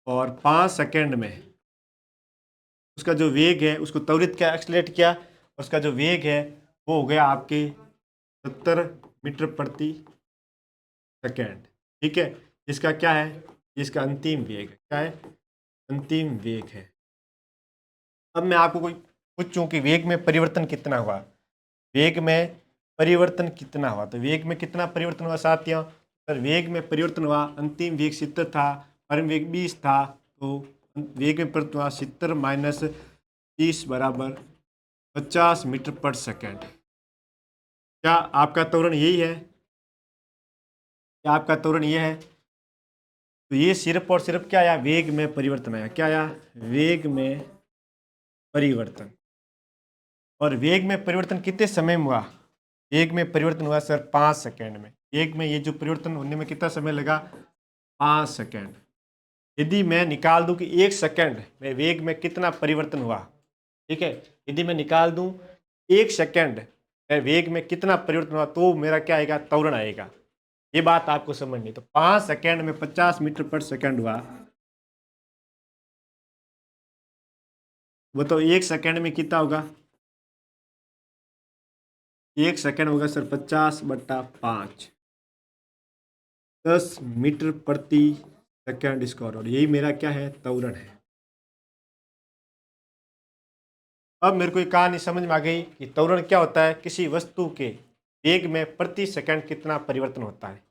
और 5 सेकेंड में उसका जो वेग है उसको त्वरित किया, एक्सलेट किया, और उसका जो वेग है वो हो गया आपके 70 मीटर प्रति सेकेंड। ठीक है, इसका क्या है, इसका अंतिम वेग है। क्या है, अंतिम वेग है। अब मैं आपको कोई पूछूं कि वेग में परिवर्तन कितना हुआ, वेग में परिवर्तन कितना हुआ, तो वेग में कितना परिवर्तन हुआ साथियों। सर वेग में परिवर्तन हुआ, अंतिम वेग 70 था, परम वेग 20 था, तो वेग में परिवर्तन हुआ 70 माइनस 30 बराबर 50 मीटर पर सेकेंड। क्या आपका त्वरण यही है, क्या आपका त्वरण ये है। तो ये सिर्फ और सिर्फ क्या आया, वेग में परिवर्तन आया। क्या आया, वेग में परिवर्तन। और वेग में परिवर्तन कितने समय में हुआ, वेग में परिवर्तन हुआ सर 5 सेकेंड में। वेग में ये जो परिवर्तन होने में कितना समय लगा, 5 सेकेंड। यदि मैं निकाल दूं कि 1 सेकेंड में वेग में कितना परिवर्तन हुआ, ठीक है, यदि मैं निकाल दूं 1 सेकेंड में वेग में कितना परिवर्तन हुआ, तो मेरा क्या आएगा, त्वरण आएगा। ये बात आपको समझनी। तो 5 सेकेंड में 50 मीटर पर सेकेंड हुआ, बताओ 1 सेकेंड में कितना होगा। 1 सेकंड होगा सर 50/5, 10 मीटर प्रति सेकंड स्क्वायर, और यही मेरा क्या है, त्वरण है। अब मेरे को ये कहानी समझ में आ गई कि त्वरण क्या होता है, किसी वस्तु के वेग में प्रति सेकंड कितना परिवर्तन होता है।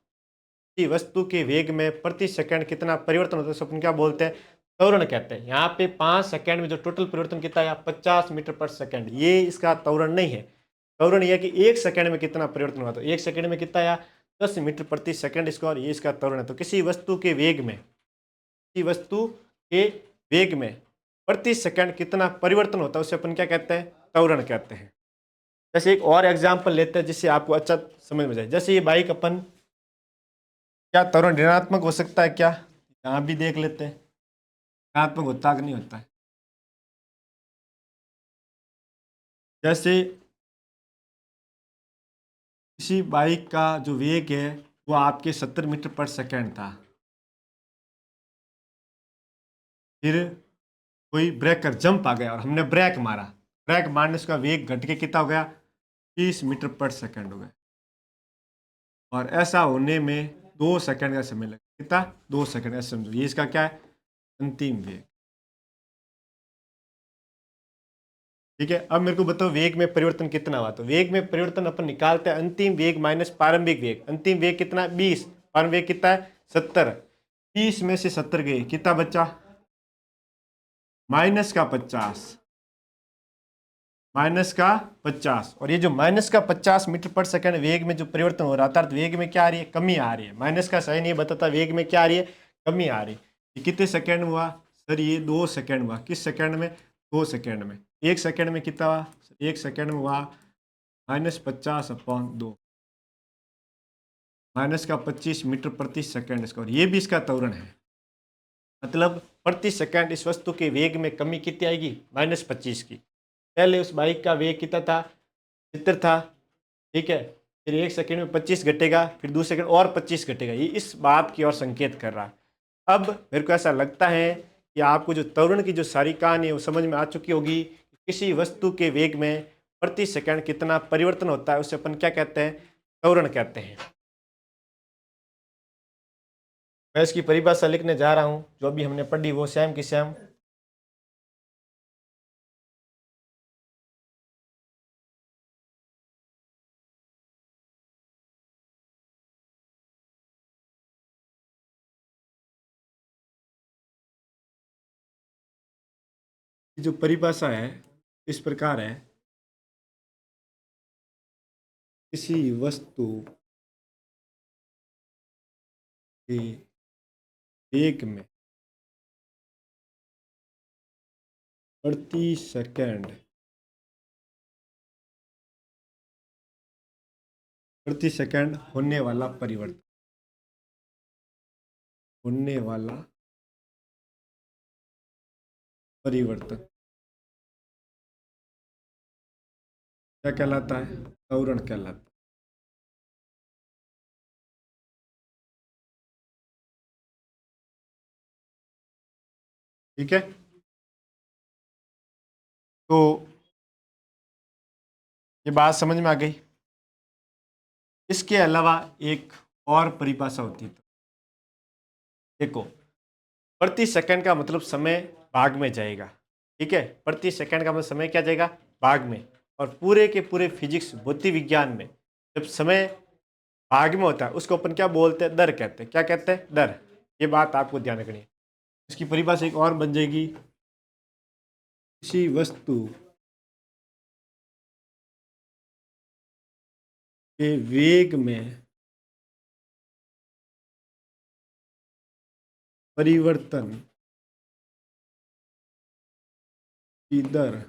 किसी वस्तु के वेग में प्रति सेकंड कितना परिवर्तन होता है, उसको अपन क्या बोलते हैं, त्वरण कहते हैं। यहाँ पे 5 सेकंड में जो टोटल परिवर्तन कितना है, 50 मीटर पर सेकंड, ये इसका त्वरण नहीं है। त्वरण यह कि 1 सेकंड में कितना परिवर्तन हुआ, तो 1 सेकंड में कितना आया, 10 मीटर प्रति सेकंड स्क्वायर, ये इसका त्वरण है। तो किसी वस्तु के वेग में, किसी वस्तु के वेग में प्रति सेकंड कितना परिवर्तन होता है, उसे अपन क्या कहते हैं, त्वरण कहते हैं। जैसे एक और एग्जाम्पल लेते हैं जिससे आपको अच्छा समझ में जाए। जैसे ये बाइक, अपन क्या त्वरण ऋणात्मक हो सकता है क्या, यहाँ भी देख लेते हैं, ऋणात्मक होता कि नहीं होता है। जैसे किसी बाइक का जो वेग है वो आपके 70 मीटर पर सेकंड था, फिर कोई ब्रेकर जंप आ गया और हमने ब्रेक मारा, ब्रेक मारने से उसका वेग घट के कितना हो गया, 30 मीटर पर सेकंड हो गया। और ऐसा होने में 2 सेकंड का समय लगा, कितना, 2 सेकंड। ऐसा समझो, ये इसका क्या है, अंतिम वेग। ठीक है, अब मेरे को बताओ वेग में परिवर्तन कितना हुआ। तो वेग में परिवर्तन अपन निकालते हैं अंतिम वेग माइनस प्रारंभिक वेग। अंतिम वेग कितना है, 20, प्रारंभिक वेग कितना है, 70। 30 में से 70 गए, कितना बचा, माइनस का 50, माइनस का 50। और ये जो माइनस का 50 मीटर पर सेकंड वेग में जो परिवर्तन हो रहा था, तो वेग में क्या आ रही है, कमी आ रही है। माइनस का सही नहीं बताता, वेग में क्या आ रही है, कमी आ रही है। ये कितने सेकंड में हुआ सर, ये 2 सेकंड हुआ। किस सेकंड में, 2 सेकंड में। 1 सेकंड में कितना हुआ, 1 सेकंड में हुआ -50/2, माइनस का 25 मीटर प्रति सेकंड स्क्वायर, ये भी इसका त्वरण है। मतलब प्रति सेकंड इस वस्तु के वेग में कमी कितनी आएगी, -25 की। पहले उस बाइक का वेग कितना था, 70 था, ठीक है, फिर 1 सेकंड में 25 घटेगा, फिर दूसरे सेकंड और 25 घटेगा। ये इस बात की ओर संकेत कर रहा है। अब मेरे को ऐसा लगता है कि आपको जो त्वरण की जो सारी कहानी है वो समझ में आ चुकी होगी। किसी वस्तु के वेग में प्रति सेकंड कितना परिवर्तन होता है, उसे अपन क्या कहते हैं, त्वरण कहते हैं। मैं इसकी परिभाषा लिखने जा रहा हूँ, जो भी हमने पढ़ी वो सेम की सेम। जो परिभाषा है इस प्रकार है, किसी वस्तु के वेग में प्रति सेकंड, प्रति सेकंड होने वाला परिवर्तन, होने वाला परिवर्तन क्या कहलाता है, त्वरण कहलाता है। ठीक है, तो ये बात समझ में आ गई। इसके अलावा एक और परिभाषा होती है, देखो, प्रति सेकंड का मतलब समय भाग में जाएगा। ठीक है, प्रति सेकंड का मतलब समय क्या जाएगा, भाग में। और पूरे के पूरे फिजिक्स भौतिक विज्ञान में जब समय भाग में होता है उसको अपन क्या बोलते हैं, दर कहते हैं। क्या कहते हैं, दर। ये बात आपको ध्यान रखनी है। इसकी परिभाषा एक और बन जाएगी, किसी वस्तु के वेग में परिवर्तन की दर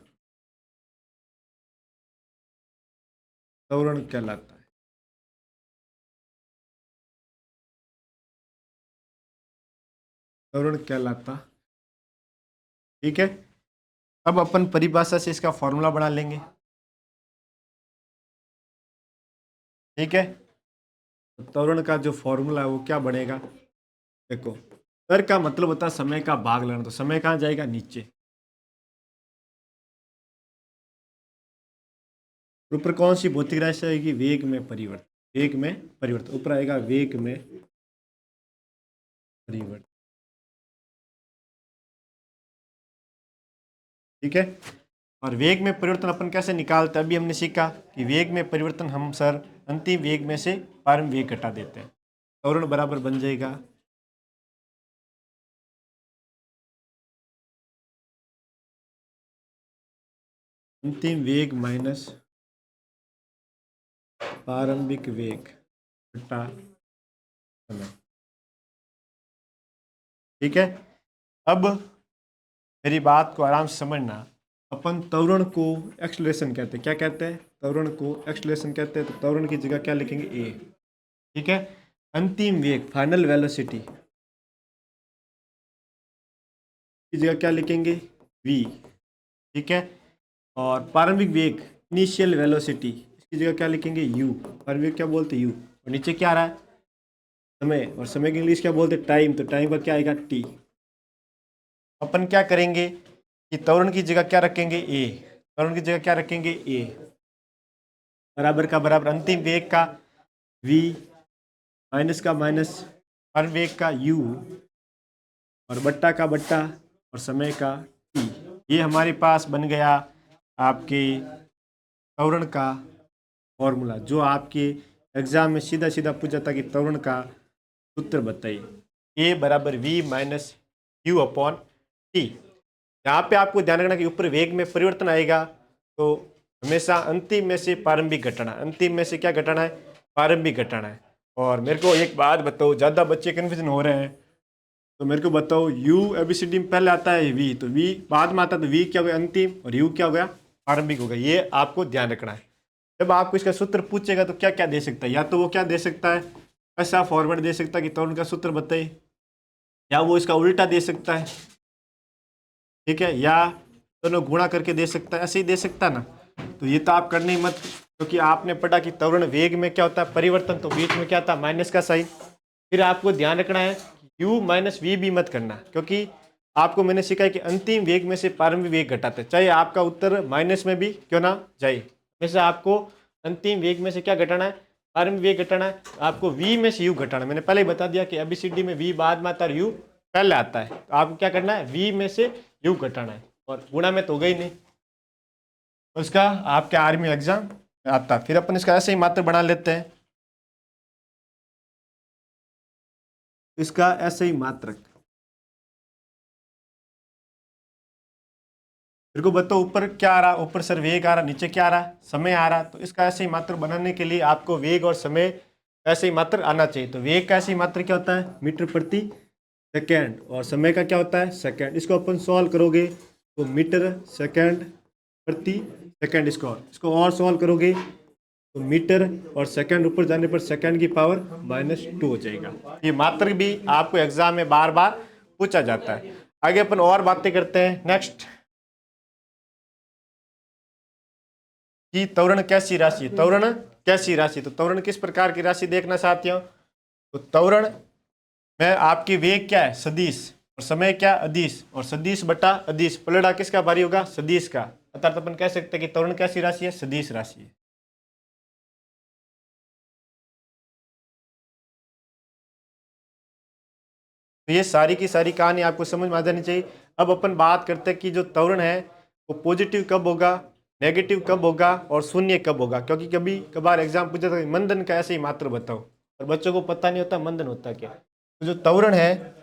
त्वरण कहलाता है। त्वरण कहलाता, ठीक है। अब अपन परिभाषा से इसका फॉर्मूला बना लेंगे। ठीक है, तो त्वरण का जो फॉर्मूला है वो क्या बनेगा, देखो, दर का मतलब होता है समय का भाग लेना, तो समय कहाँ जाएगा, नीचे। ऊपर कौन सी भौतिक राशि आएगी? वेग में परिवर्तन। वेग में परिवर्तन ऊपर आएगा, वेग में परिवर्तन। ठीक है। और वेग में परिवर्तन अपन कैसे निकालते हैं? अभी हमने सीखा कि वेग में परिवर्तन हम सर अंतिम वेग में से प्रारंभिक वेग घटा देते हैं। त्वरण बराबर बन जाएगा अंतिम वेग माइनस प्रारंभिक वेग घटा समय। ठीक है। अब मेरी बात को आराम से समझना। अपन त्वरण को एक्सेलरेशन कहते हैं। क्या कहते हैं? त्वरण को एक्सेलरेशन कहते हैं। तो त्वरण की जगह क्या लिखेंगे? ए। ठीक है। अंतिम वेग फाइनल वेलोसिटी की जगह क्या लिखेंगे? वी। ठीक है। और प्रारंभिक वेग इनिशियल वेलोसिटी इसकी जगह क्या लिखेंगे? यू। प्रारंभिक वेग क्या बोलते हैं? यू। और नीचे क्या आ रहा है? समय। और समय की इंग्लिश क्या बोलते हैं? टाइम। तो टाइम का क्या आएगा? टी। अपन क्या करेंगे कि त्वरण की जगह क्या रखेंगे? ए। त्वरण की जगह क्या रखेंगे? ए। बराबर का बराबर अंतिम वेग का वी माइनस का माइनस प्रारंभिक वेग का यू और बट्टा का बट्टा और समय का टी। ये हमारे पास बन गया आपके त्वरण का फॉर्मूला, जो आपके एग्जाम में सीधा सीधा पूछा था कि त्वरण का सूत्र बताइए। ए बराबर v minus u upon t. यहाँ पे आपको ध्यान रखना कि ऊपर वेग में परिवर्तन आएगा तो हमेशा अंतिम में से प्रारंभिक घटाना। अंतिम में से क्या घटाना है? प्रारंभिक घटाना है। और मेरे को एक बात बताओ, ज़्यादा बच्चे कन्फ्यूजन हो रहे हैं तो मेरे को बताओ, यू एबीसीडी में पहले आता है वी, तो वी बाद में आता है, तो वी क्या हो गया? अंतिम। और यू क्या हो गया? प्रारंभिक हो गया। ये आपको ध्यान रखना है। जब आपको इसका सूत्र पूछेगा तो क्या क्या दे सकता है? या तो वो क्या दे सकता है, ऐसा फॉर्मेट दे सकता है कि त्वरण का सूत्र बताइए, या वो इसका उल्टा दे सकता है। ठीक है। या दोनों गुणा करके दे सकता है, ऐसे ही दे सकता है ना। तो ये तो आप करने ही मत, क्योंकि आपने पढ़ा कि त्वरण वेग में क्या होता है? परिवर्तन। तो बीच में क्या था? माइनस का साइन। फिर आपको ध्यान रखना है u माइनस वी भी मत करना, क्योंकि आपको मैंने सीखा है कि अंतिम वेग में से प्रारंभिक वेग घटाते हैं, चाहे आपका उत्तर माइनस में भी क्यों ना जाए। वैसे आपको अंतिम वेग में से क्या घटाना है? प्रारंभिक वेग घटाना है। आपको v में से u घटाना है। मैंने पहले ही बता दिया कि एबीसीडी में v बाद में आता है, u पहले आता है। तो आपको क्या करना है? v में से u घटाना है। और गुणा में तो हो गई नहीं, उसका आपके आर्मी एग्जाम आता है। फिर अपन इसका ऐसे ही मात्र बना लेते हैं, इसका ऐसे ही मात्रक। मेरे को बताओ ऊपर क्या आ रहा? ऊपर सर वेग आ रहा, नीचे क्या आ रहा? समय आ रहा। तो इसका ऐसे ही मात्र बनाने के लिए आपको वेग और समय ऐसे ही मात्र आना चाहिए। तो वेग का ऐसे ही मात्र क्या होता है? मीटर प्रति सेकेंड। और समय का क्या होता है? सेकेंड। इसको अपन सॉल्व करोगे तो मीटर सेकेंड प्रति सेकेंड इसको और सॉल्व करोगे तो मीटर और सेकंड ऊपर जाने पर सेकंड की पावर -2 हो जाएगा। ये मात्रक भी आपको एग्जाम में बार बार पूछा जाता है। आगे अपन और बातें करते हैं। नेक्स्ट, कि त्वरण कैसी राशि? त्वरण कैसी राशि? तो त्वरण किस प्रकार की राशि देखना साथियों? तो त्वरण में आपकी वेग क्या है? सदिश। और समय क्या? अदिश। और सदिश बटा अदिश, पलड़ा किसका भारी होगा? सदिश का। अर्थात अपन कह सकते हैं कि त्वरण कैसी राशि है? सदिश राशि है। तो ये सारी की सारी कहानी आपको समझ में आ जानी चाहिए। अब अपन बात करते हैं कि जो त्वरण है वो पॉजिटिव कब होगा, नेगेटिव कब होगा और शून्य कब होगा। क्योंकि कभी कभार एग्जाम पूछा था मंदन का ऐसे ही मात्र बताओ, और बच्चों को पता नहीं होता मंदन होता क्या। तो जो त्वरण है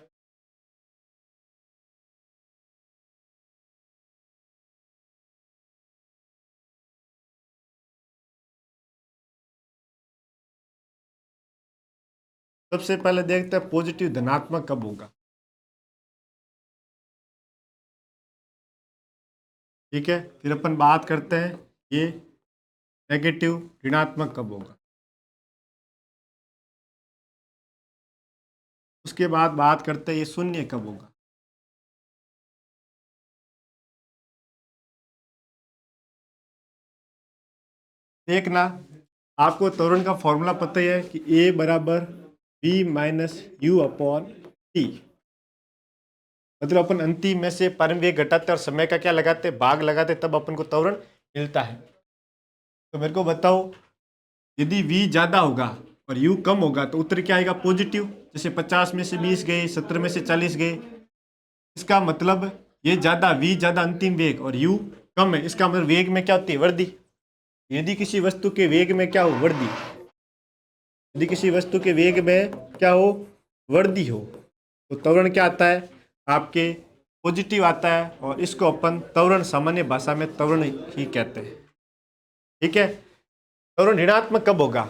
सबसे पहले देखते हैं पॉजिटिव धनात्मक कब होगा। ठीक है। फिर अपन बात करते हैं ये नेगेटिव ऋणात्मक कब होगा। उसके बाद बात करते हैं ये शून्य कब होगा। देखना, आपको त्वरण का फॉर्मूला पता ही है कि ए बराबर b minus u upon t. मतलब अपन अंतिम में से प्रारंभिक वेग घटाते और समय का क्या लगाते? भाग लगाते, तब अपन को त्वरण मिलता है। तो मेरे को बताओ, यदि v ज़्यादा होगा और u कम होगा तो उत्तर क्या आएगा? पॉजिटिव। जैसे 50 में से 20 गए, 70 में से 40 गए, इसका मतलब ये ज़्यादा, v ज़्यादा अंतिम वेग और u कम है, इसका मतलब वेग में क्या होती है? वृद्धि। यदि किसी वस्तु के वेग में क्या हो? वृद्धि। यदि किसी वस्तु के वेग में क्या हो? वृद्धि हो, तो त्वरण क्या आता है? आपके पॉजिटिव आता है, और इसको अपन त्वरण, सामान्य भाषा में त्वरण ही कहते हैं। ठीक है। त्वरण ऋणात्मक कब होगा?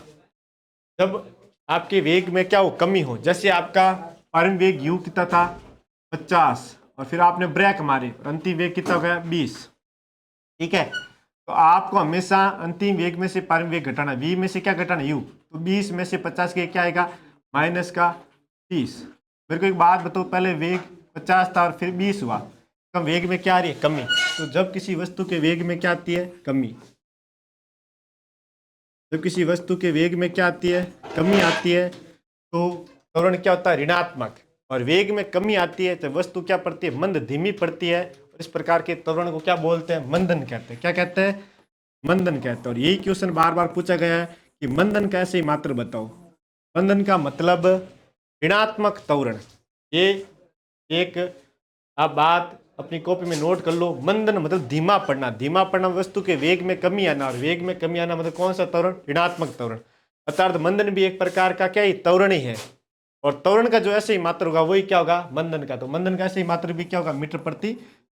जब आपके वेग में क्या हो? कमी हो। जैसे आपका प्रारंभिक वेग u कितना था? 50, और फिर आपने ब्रेक मारे और अंतिम वेग कितना हो गया? 20। ठीक है। तो आपको हमेशा अंतिम वेग में से प्रारंभिक वेग घटाना, v में से क्या घटाना? u। तो 20 में से 50 के क्या आएगा? माइनस का 30। मेरे को एक बात बताओ, पहले वेग 50 था और फिर 20 हुआ, तो वेग में क्या आ रही है? कमी। तो जब किसी वस्तु के वेग में क्या आती है? कमी। जब किसी वस्तु के वेग में क्या आती है? कमी आती है, तो त्वरण क्या होता है? ऋणात्मक। और वेग में कमी आती है तो वस्तु क्या पड़ती है? मंद, धीमी पड़ती है। इस प्रकार के त्वरण को क्या बोलते हैं? मंदन कहते हैं। क्या कहते हैं? मंदन कहते हैं। और यही क्वेश्चन बार बार पूछा गया है कि मंदन का ऐसे ही मात्र बताओ। मंदन का मतलब ऋणात्मक त्वरण। ये एक आप बात अपनी कॉपी में नोट कर लो। मंदन मतलब धीमा पड़ना। धीमा पड़ना वस्तु के वेग में कमी आना, और वेग में कमी आना मतलब कौन सा त्वरण? ऋणात्मक त्वरण। अर्थात मंदन भी एक प्रकार का क्या ही? त्वरण ही है। और त्वरण का जो ऐसे ही मात्र होगा वही क्या होगा? मंदन का। तो मंदन का ऐसे ही मात्र भी क्या होगा? मीटर प्रति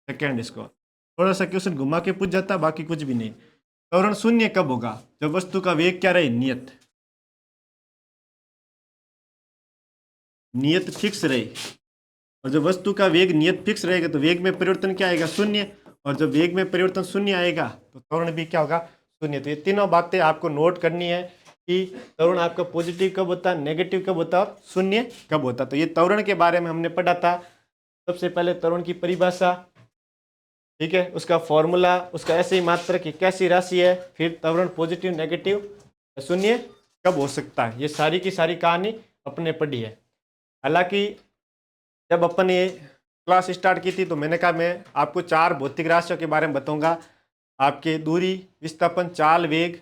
सेकेंड। इसको थोड़ा सा क्वेश्चन घुमा के पूछ जाता, बाकी कुछ भी नहीं। त्वरण शून्य कब होगा? जब वस्तु का वेग क्या रहे? नियत। नियत फिक्स रहे। और जब वस्तु का वेग नियत फिक्स रहेगा तो वेग में परिवर्तन क्या आएगा? शून्य। और जब वेग में परिवर्तन शून्य आएगा तो त्वरण भी क्या होगा? शून्य। तो ये तीनों बातें आपको नोट करनी है कि त्वरण आपका पॉजिटिव कब होता है, नेगेटिव कब होता है और शून्य कब होता है। तो ये त्वरण के बारे में हमने पढ़ा था। सबसे पहले त्वरण की परिभाषा, ठीक है, उसका फॉर्मूला, उसका ऐसे ही मात्रक की कैसी राशि है, फिर त्वरण पॉजिटिव, नेगेटिव, शून्य कब हो सकता है, ये सारी की सारी कहानी अपने पढ़ी है। हालांकि जब अपन ये क्लास स्टार्ट की थी तो मैंने कहा मैं आपको 4 भौतिक राशियों के बारे में बताऊंगा। आपके दूरी, विस्थापन, चाल, वेग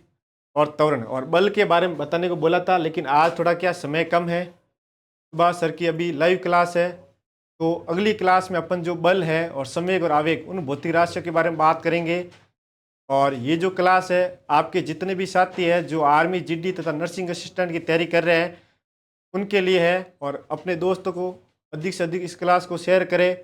और त्वरण और बल के बारे में बताने को बोला था, लेकिन आज थोड़ा क्या समय कम है। सुभाष सर की अभी लाइव क्लास है, तो अगली क्लास में अपन जो बल है और संवेग और आवेग, उन भौतिक राशियों के बारे में बात करेंगे। और ये जो क्लास है आपके जितने भी साथी हैं जो आर्मी, जीडी तथा नर्सिंग असिस्टेंट की तैयारी कर रहे हैं उनके लिए है। और अपने दोस्तों को अधिक से अधिक इस क्लास को शेयर करें।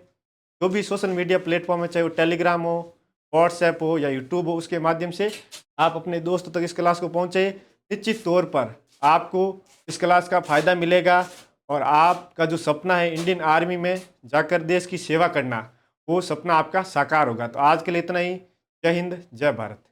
जो भी सोशल मीडिया प्लेटफॉर्म है, चाहे वो टेलीग्राम हो, व्हाट्सएप हो या यूट्यूब हो, उसके माध्यम से आप अपने दोस्तों तक इस क्लास को पहुँचे। निश्चित तौर पर आपको इस क्लास का फ़ायदा मिलेगा और आपका जो सपना है इंडियन आर्मी में जाकर देश की सेवा करना, वो सपना आपका साकार होगा। तो आज के लिए इतना ही। जय हिंद, जय भारत।